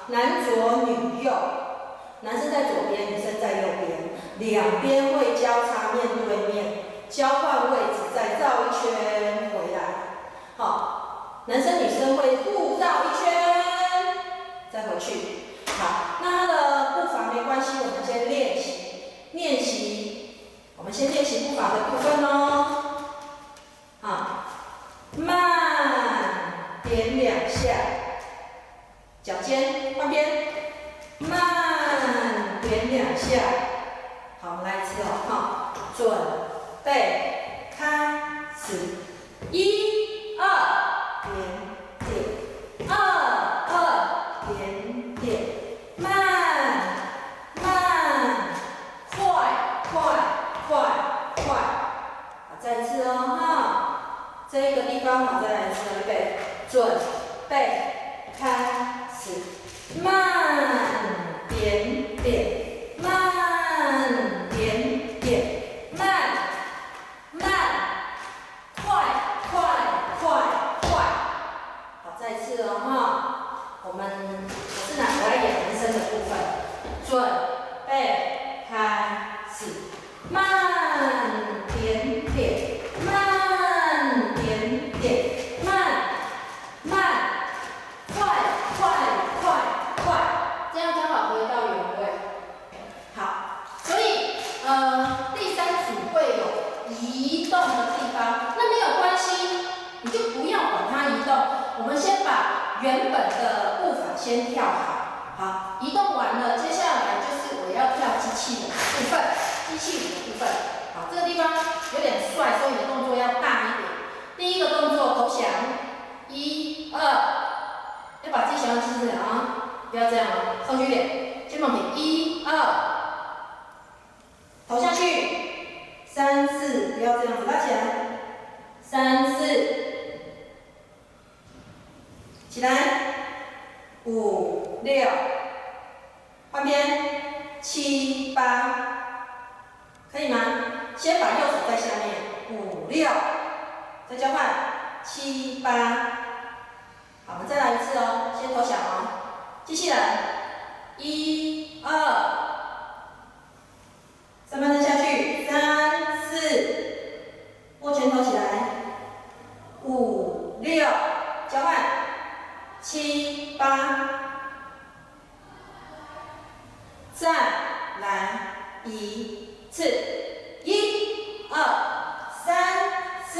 男左女右，男生在左边，女生在右边，两边会交叉面对面，交换位置，再绕一圈回来。好，男生女生会互绕一圈，再回去。好，那他的步伐没关系，我们先练习。我们先练习步伐的部分哦。慢点2下，脚尖换边，慢点2下。好，我们来一次哦。准备开始，1、2点点，2点点，慢快。好，再一次哦这个地方好，再来一次，预备，准备开始，慢点点，慢点点，慢快。好，再一次哦我是来演男生的部分，准备开始，慢点点，慢点点，慢快，这样刚好回到原位。好，所以第3组会有移动的地方，那没有关系，你就不要管它移动，我们先把原本的步伐先跳好。好，移动完了，接下来就是我要跳机器人的部分，好，这个地方有点帅，所以你的动作要大一点。第一个动作投降，1、2，要把自己想象清楚啊，不要这样啊，上去一点，肩膀平，1、2，投下去，3、4，不要这样子，拉起来，3、4，起来，5、6，换边，7、8，可以吗？先把右手在下面，5、6，再交换，7、8。好，我们再来一次哦，先投降哦。机器人，1、2，上半身下去，3、4，握拳头起来，5、6，交换，7、8。再来一次，1、2、3、4、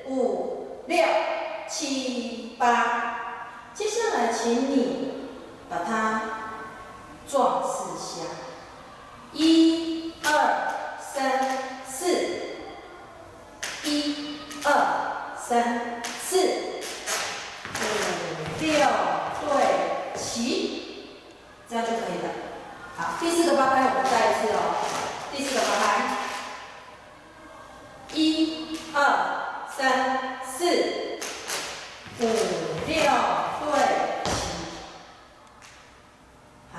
5、6、7、8。接下来，请你把它撞4下，1、2、3、4，1、2、3、4、5、6，对齐，这样就可以了。好，第4个8拍我们再一次哦。第4个8拍，1、2、3、4、5、6，对齐。好，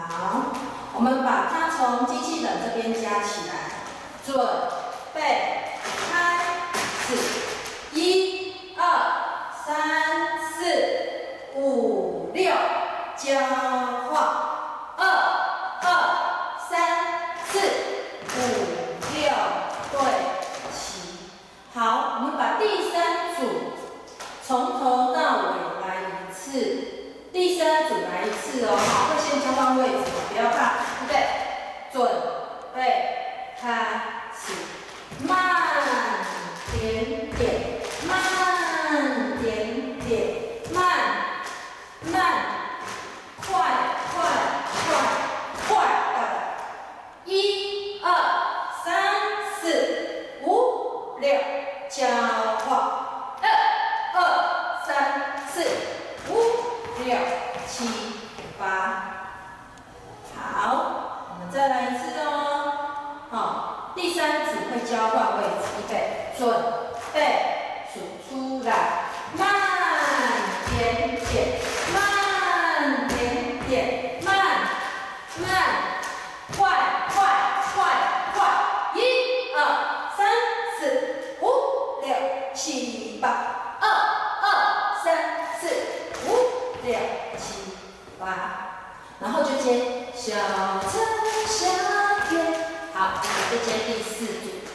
我们把它从机器人这边加起来，准备开始，1、2、3、4、5、6，交换。2、3、4、5、6，对齐。好，我们把第3组从头到尾来一次。第3组来一次哦，好，会先交换位置，不要怕，预备，准备开始，慢点点，慢点点，快，1、2、3、4、5、6，交换，2、3、4、5、6、7、8。好，我们再来一次哦。好，第3组会交换位置，预备，准备，数出来，慢点点，慢点点，快，1、2、3、4、5、6、7、8，2、3、4、5、6、7。八，然后就接小城小院。好，我们就接第4组。